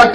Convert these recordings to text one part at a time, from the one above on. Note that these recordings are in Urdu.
8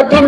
8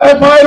FIR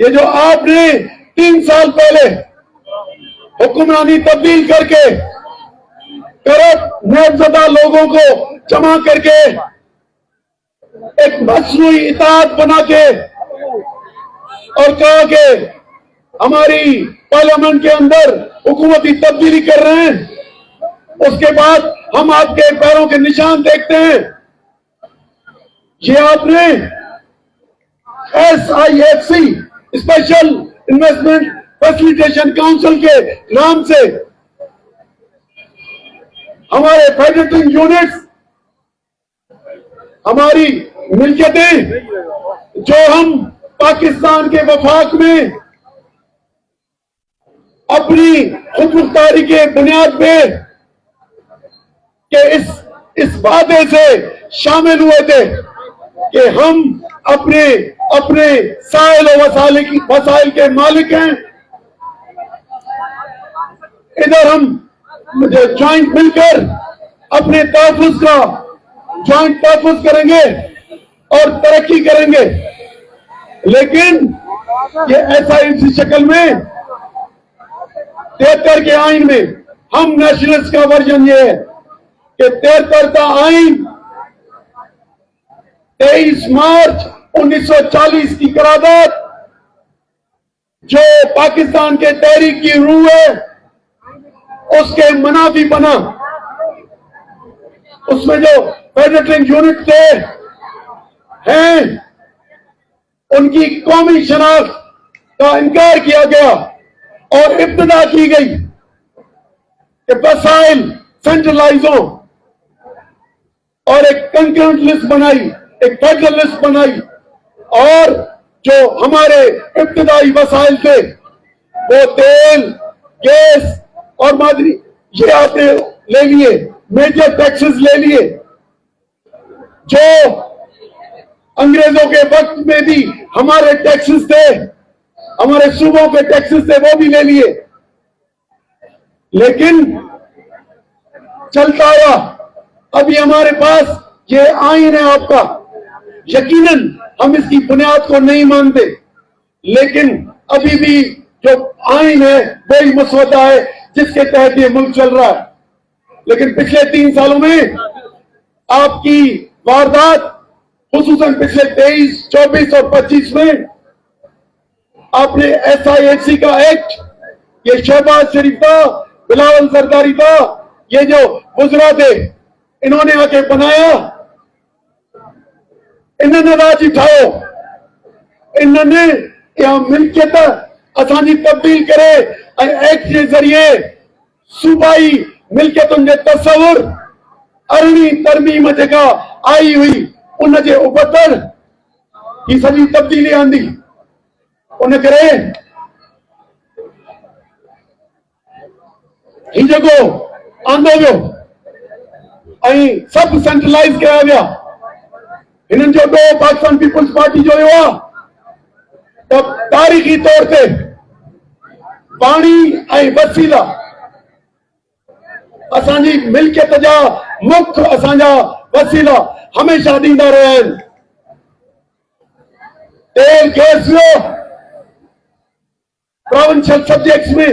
یہ جو آپ نے 3 سال پہلے حکمرانی تبدیل کر کے کرپٹ نیب زدہ لوگوں کو جمع کر کے ایک مصنوعی اطاعت بنا کے اور کہا کہ ہماری پارلیمنٹ کے اندر حکومتی تبدیلی کر رہے ہیں، اس کے بعد ہم آپ کے پیروں کے نشان دیکھتے ہیں. یہ آپ نے SIFC special investment facilitation council کے نام سے ہمارے فیڈریٹنگ یونٹس، ہماری ملکیتیں جو ہم پاکستان کے وفاق میں اپنی خود مختاری کے بنیاد پہ کہ اس وعدے سے شامل ہوئے تھے کہ ہم اپنے سائل و وسائل کے مالک ہیں، ادھر ہم جوائنٹ مل کر اپنے تحفظ کا جوائنٹ تحفظ کریں گے اور ترقی کریں گے. لیکن یہ ایسا اسی شکل میں 73 کے آئین میں ہم نیشنلسٹ کا ورژن یہ ہے کہ 73 کا آئین 23 مارچ 1940 کی قرارداد جو پاکستان کے تحریک کی روح ہے اس کے منافی بنا. اس میں جو فیڈریٹنگ یونٹ تھے ہیں ان کی قومی شناخت کا انکار کیا گیا اور ابتدا کی گئی کہ وسائل سینٹرلائز ہو اور ایک کنکرنٹ لسٹ بنائی، ایک فیڈرل لسٹ بنائی، اور جو ہمارے ابتدائی وسائل تھے وہ تیل، گیس اور معدنی یہ آپ نے لے لیے، میجر ٹیکسز لے لیے جو انگریزوں کے وقت میں بھی ہمارے ٹیکسز تھے، ہمارے صوبوں کے ٹیکسز تھے، وہ بھی لے لیے. لیکن چلتا ہوا ابھی ہمارے پاس یہ آئین ہے آپ کا، یقیناً ہم اس کی بنیاد کو نہیں مانتے، لیکن ابھی بھی جو آئین ہے وہی مسودہ ہے جس کے تحت یہ ملک چل رہا ہے. لیکن پچھلے 3 سالوں میں آپ کی واردات خصوصاً پچھلے 23، 24 اور 25 میں آپ نے SIFC کا ایکٹ، یہ شہباز شریف تھا، بلاول زرداری تھا، یہ جو وزراء تھے انہوں نے آ کے بنایا، انہوں نے راج اٹھاؤ، انہوں نے یہاں ملکیت آسانی تبدیل کرے ایکٹ کے ذریعے صوبائی ملکیت ان کے تصور ارنی ترمیم جگہ آئی ہوئی ان کے اوپر یہ سبھی تبدیلی آندی انہیں کرے ہی جگہ آندو گو سب سینٹرلائز کیا گیا. انہوں جو دو پاکستان پیپلز پارٹی جو ہوا تب تاریخی طور سے پانی وسیلہ اسانجی ملکیت جا مکھ اسانجا وسیلہ ہمیشہ ڈیندا رہا ہے. تیل گیس پروونشل سبجیکٹس میں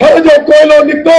گھر جو کوئلو نکتو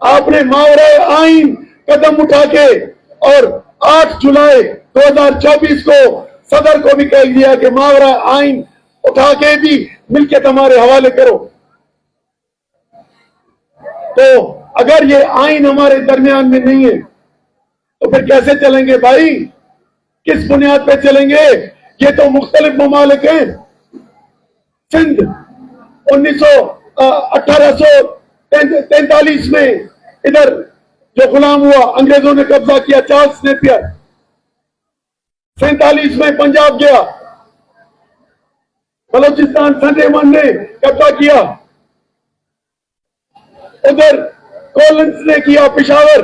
آپ نے ماورائے آئین قدم اٹھا کے اور 8 جولائی 2024 کو صدر کو بھی کہہ دیا کہ ماورائے آئین اٹھا کے بھی ملکیت ہمارے حوالے کرو. تو اگر یہ آئین ہمارے درمیان میں نہیں ہے تو پھر کیسے چلیں گے بھائی؟ کس بنیاد پہ چلیں گے؟ یہ تو مختلف ممالک ہیں. سندھ 1843 میں ادھر جو غلام ہوا انگریزوں نے قبضہ کیا، چارلس نیپیئر. 47 میں پنجاب گیا، بلوچستان سنڈے نے قبضہ کیا، ادھر کولنس نے کیا پشاور.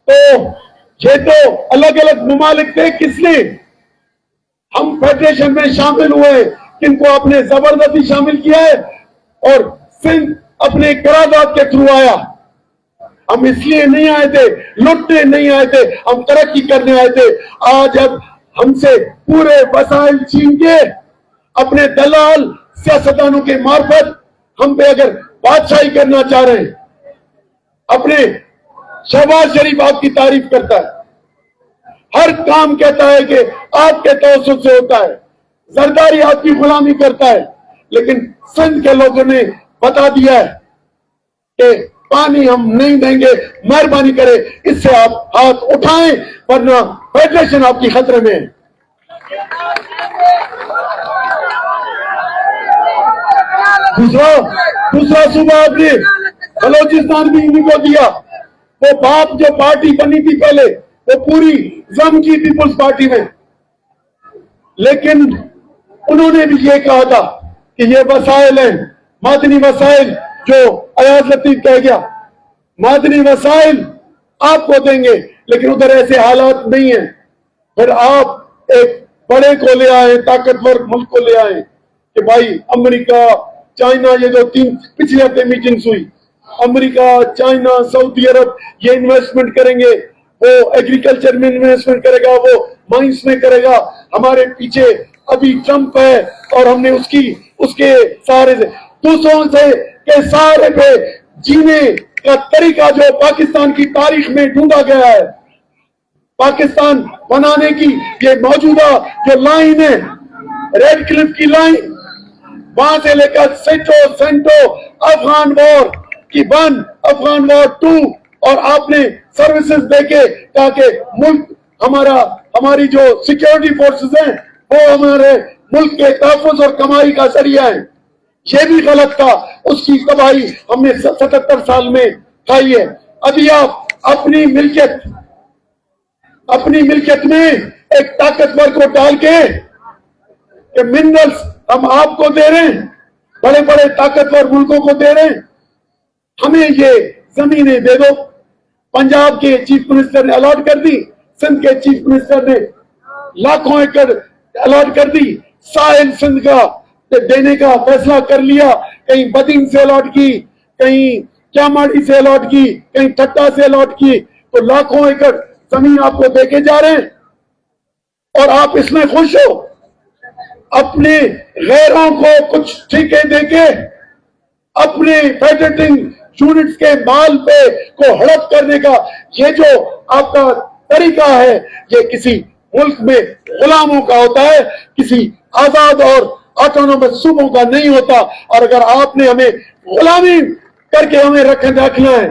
تو یہ تو الگ الگ ممالک تھے. کس نے؟ ہم فیڈریشن میں شامل ہوئے، کن کو آپ نے زبردستی شامل کیا ہے، اور سندھ اپنے قرارداد کے تھرو آیا. ہم اس لیے نہیں آئے تھے، لٹنے نہیں آئے تھے، ہم ترقی کرنے آئے تھے. آج اب ہم سے پورے وسائل چھین کے اپنے دلال سیاستدانوں کے معرفت ہم پہ اگر بادشاہی کرنا چاہ رہے ہیں. اپنے شہباز شریف آپ کی تعریف کرتا ہے، ہر کام کہتا ہے کہ آپ کے توسط سے ہوتا ہے، زرداری آپ کی غلامی کرتا ہے. لیکن سندھ کے لوگوں نے بتا دیا ہے کہ پانی ہم نہیں دیں گے، مہربانی کرے اس سے آپ ہاتھ اٹھائیں ورنہ فیڈریشن آپ کی خطرے میں ہے. دوسرا صوبہ آپ نے بلوچستان بھی انہیں کو دیا. وہ باپ جو پارٹی بنی تھی پہلے وہ پوری زم کی پیپلز پارٹی میں، لیکن انہوں نے بھی یہ کہا تھا کہ یہ وسائل ہیں معدنی وسائل، جو ایاز لطیف کہہ گیا معدنی وسائل آپ کو دیں گے، لیکن ادھر ایسے حالات نہیں ہیں. پھر آپ ایک بڑے کو لے آئے، طاقتور ملک کو لے آئے کہ بھائی امریکہ چائنا، یہ جو 3 پچھلے ہفتے میٹنگز ہوئی، امریکہ چائنا سعودی عرب یہ انویسٹمنٹ کریں گے، وہ ایگریکلچر میں انویسٹمنٹ کرے گا، وہ مائنس میں کرے گا. ہمارے پیچھے ابھی ٹرمپ ہے اور ہم نے اس کے سارے دوسروں سے کے سارے پہ جینے کا طریقہ جو پاکستان کی تاریخ میں ڈھونڈا گیا ہے. پاکستان بنانے کی یہ موجودہ جو لائن ہے، ریڈ کلف کی لائن، وہاں سے لے کر سینٹو افغان وار کی 1، افغان وار 2، اور آپ نے سروسز دے کے کہا کہ ملک ہماری جو سیکیورٹی فورسز ہیں وہ ہمارے ملک کے تحفظ اور کمائی کا ذریعہ ہے. یہ بھی غلط تھا، اس کی تباہی ہم نے 77 سال میں کھائی ہے. ابھی آپ اپنی ملکیت میں ایک طاقتور کو ڈال کے کہ منرلز ہم آپ کو دے رہے ہیں، بڑے بڑے طاقتور ملکوں کو دے رہے ہیں، ہمیں یہ زمینیں دے دو. پنجاب کے چیف منسٹر نے الاٹ کر دی، سندھ کے چیف منسٹر نے لاکھوں ایکڑ الاٹ کر دی. ساحل سندھ کا دینے کا فیصلہ کر لیا، کہیں بدین سے الاٹ کی، کہیں کیاماڑی سے الاٹ کی، کہیں ٹھٹا سے الاٹ کی. تو لاکھوں ایکڑ زمین آپ کو دے کے جا رہے ہیں اور آپ اس میں خوش ہو. اپنے غیروں کو کچھ ٹھیکے دے کے اپنے فیڈریٹنگ یونٹس کے مال پہ کو ہڑپ کرنے کا یہ جو آپ کا طریقہ ہے، یہ کسی ملک میں غلاموں کا ہوتا ہے، کسی آزاد اور آٹونومس صوبوں کا نہیں ہوتا. اور اگر آپ نے ہمیں غلامی کر کے ہمیں رکھنا ہے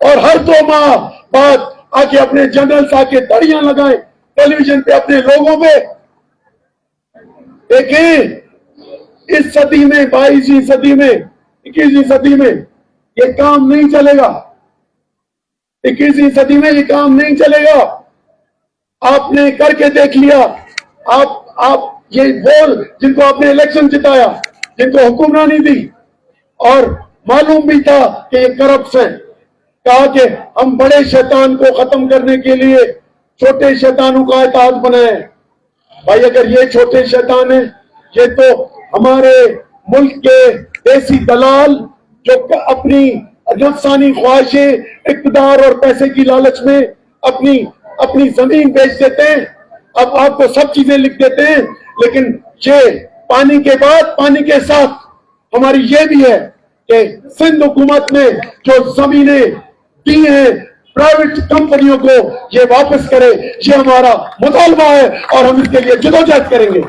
اور ہر 2 ماہ بعد آ کے اپنے جنرلز آ کے داڑیاں لگائیں ٹیلی ویژن پہ اپنے لوگوں پہ، دیکھیں اس صدی میں 22ویں صدی میں 21ویں صدی میں یہ کام نہیں چلے گا. 21ویں صدی میں یہ کام نہیں چلے گا. آپ نے کر کے دیکھ لیا. آپ یہ بول جن کو آپ نے الیکشن جتایا، جن کو حکمرانی دی اور معلوم بھی تھا کہ یہ کرپٹس ہیں، کہا کہ ہم بڑے شیطان کو ختم کرنے کے لیے چھوٹے شیطانوں کا اتحاد بنائے. بھائی اگر یہ چھوٹے شیطان ہیں، یہ تو ہمارے ملک کے دیسی دلال جو اپنی نفسانی خواہشیں، اقتدار اور پیسے کی لالچ میں اپنی زمین بیچ دیتے ہیں. اب آپ کو سب چیزیں لکھ دیتے ہیں، لیکن یہ پانی کے بعد پانی کے ساتھ ہماری یہ بھی ہے کہ سندھ حکومت نے جو زمینیں دی ہیں پرائیویٹ کمپنیوں کو یہ واپس کرے. یہ ہمارا مطالبہ ہے اور ہم اس کے لیے جدوجہد کریں گے.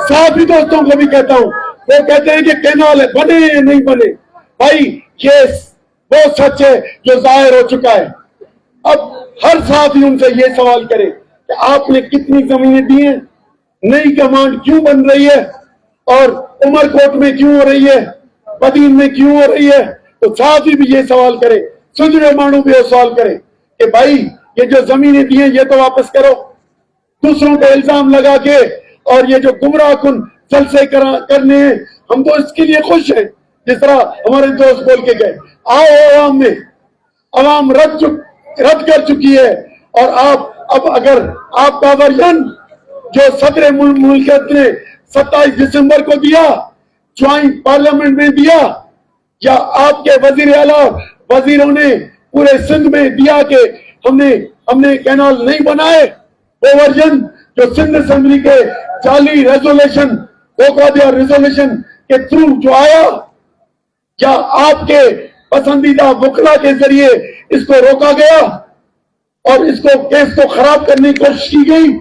ساتھی دوستوں کو بھی کہتا ہوں, وہ کہتے ہیں کہ کینال بنے یا نہیں بنے, بھائی یہ وہ سچ ہے جو ظاہر ہو چکا ہے. اب ہر ساتھی ان سے یہ سوال کرے کہ آپ نے کتنی زمینیں دی ہیں, نئی کمانڈ کیوں بن رہی ہے, اور عمر کوٹ میں کیوں ہو رہی ہے, بدین میں کیوں ہو رہی ہے. تو ساتھی بھی یہ سوال کرے, سنجرے مانو بھی یہ سوال کرے کہ بھائی یہ جو زمینیں دی ہیں یہ تو واپس کرو. دوسروں پہ الزام لگا کے اور یہ جو گمراہ کن جلسے کرنے ہیں, ہم تو اس کے لیے خوش ہیں. جس طرح ہمارے دوست بول کے گئے, آؤ عوام میں, عوام رد کر چکی ہے, اور آپ اب اگر آپ کا ورژن جو صدر مملکت نے 27 دسمبر کو دیا, جوائنٹ پارلیمنٹ میں دیا, یا آپ کے وزیر اعلیٰ وزیروں نے پورے سندھ میں دیا کہ ہم نے کینال نہیں بنائے, وہ ورژن جو سندھ اسمبلی کے جعلی ریزولوشن ریزولوشن کے تھرو جو آیا, یا آپ کے پسندیدہ وکلا کے ذریعے اس کو روکا گیا اور اس کو کیس کو خراب کرنے کی کوشش کی گئی,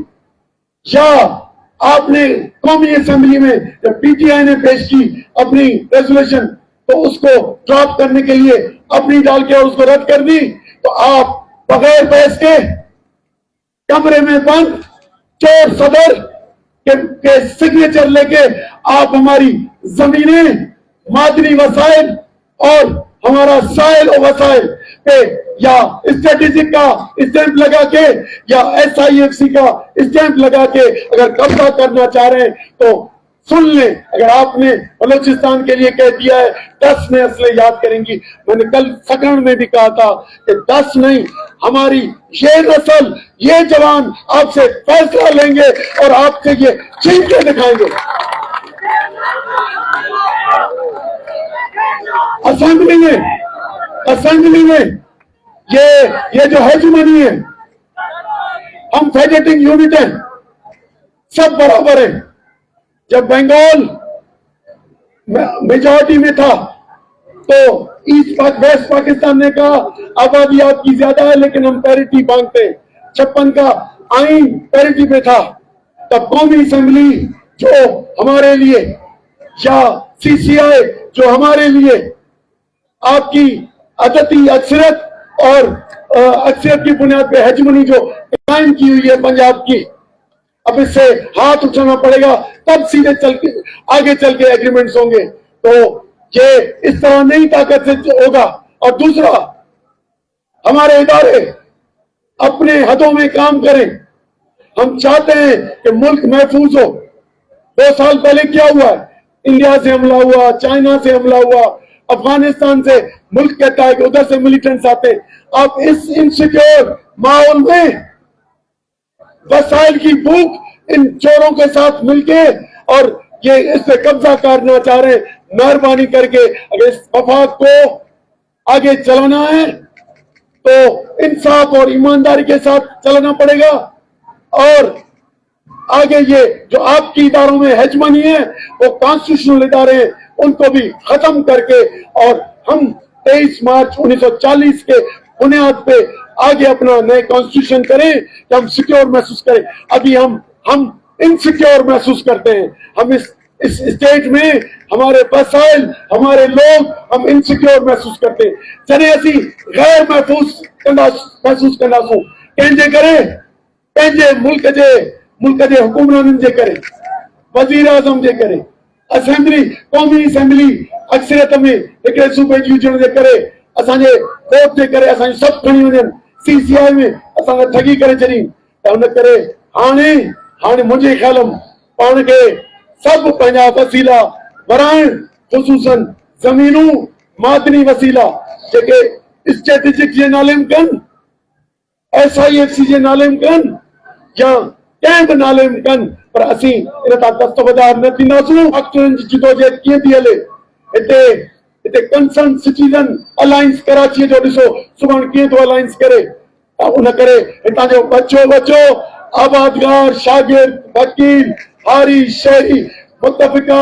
یا آپ نے قومی اسمبلی میں جب پی ٹی آئی نے پیش کی اپنی ریزولوشن تو اس کو ڈراپ کرنے کے لیے اپنی ڈال کے اور اس کو رد کر دی, تو آپ بغیر بحث کے کمرے میں بند چور صدر کے سگنیچر لے کے آپ ہماری زمینیں, معدنی وسائل اور ہمارا سائل و وسائل پہ یا اسٹریٹجک کا اسٹیمپ لگا کے یا SIFC کا اسٹیمپ لگا کے اگر قبضہ کرنا چاہ رہے ہیں تو سن لیں. اگر آپ نے بلوچستان کے لیے کہہ دیا ہے 10 نسلیں یاد کریں گی, میں نے کل سکرن میں بھی کہا تھا کہ 10 نہیں, ہماری یہ نسل یہ جوان آپ سے فیصلہ لیں گے اور آپ سے یہ چھین کے دکھائیں گے. اسمبلی میں یہ جو ہیجمنی ہے, ہم فیڈریٹنگ یونٹ ہیں, سب برابر ہیں. جب بنگال میجورٹی میں تھا تو ویسٹ پاکستان نے کہا آبادی آپ کی زیادہ ہے لیکن ہم پیرٹی مانگتے ہیں. 56 کا آئین پیرٹی پہ تھا. تب قومی اسمبلی جو ہمارے لیے یا CCI جو ہمارے لیے آپ کی عددی اکثریت اور اکثریت کی بنیاد پہ ہیجمنی جو قائم کی ہوئی ہے پنجاب کی, اب اس سے ہاتھ اٹھانا پڑے گا تب سیدھے آگے چل کے ایگریمنٹس ہوں گے. تو یہ اس طرح نہیں طاقت سے ہوگا. اور دوسرا, ہمارے ادارے اپنے حدوں میں کام کریں. ہم چاہتے ہیں کہ ملک محفوظ ہو. 2 سال پہلے کیا ہوا ہے, انڈیا سے حملہ ہوا, چائنا سے حملہ ہوا, افغانستان سے ملک کہتا ہے کہ ادھر سے ملیٹنٹس آتے. آپ اس انسیکیور ماحول میں وسائل کی بھوک ان چوروں کے ساتھ مل کے اور یہ اس پہ قبضہ کرنا چاہ رہے ہیں, مہربانی کر کے اگر اس وفاق کو آگے چلانا ہے تو انصاف اور ایمانداری کے ساتھ چلانا پڑے گا. اور آگے یہ جو آپ کی اداروں میں ہیجمنی ہے وہ کانسٹیٹیوشنل ادارے ہیں, ان کو بھی ختم کر کے اور ہم 23 مارچ 1940 کے بنیاد پہ آگے اپنا نئے کانسٹیٹیوشن کریں کہ ہم سیکیور محسوس کریں. ابھی ہم انسیکیور محسوس کرتے ہیں. ہم اس اسٹیٹ میں ہمارے وسائل, ہمارے لوگ, ہم انسیکیور محسوس کرتے ہیں. چلے اسی غیر محسوس کرنا سو کہنجے کریں, کہنجے ملک جے حکومران جے کریں, وزیر اعظم جے کریں, اسمبلی قومی اسمبلی اکثریت میں ایک صوبے جی جن جے کرے, اسانے ووٹ جے کرے اسانے سب کھڑی ونجن CCI میں اسانے ٹھگی کرے چڑی تا ان کرے ہانے مجھے خیالم پان کے سب پنجا وسیلہ ورائن, خصوصاً زمینوں معدنی وسیلہ جے اسٹریٹجک جے نالم کن, SIFC جے نالم کن یا کیمپ نالم کن, پر اسی انتا دستبردار نہ تھیناسوں. ڈاکٹرن جی جدوجہد کیے تھی ہلے اتنے کنسرن سٹیزن الائنس کراچی جو ڈسو سبحان کیے تو الائنس کرے ان کرے اتنا جو بچو آبادگار, شاگرد, وکیل, ہاری, شہری, متفقہ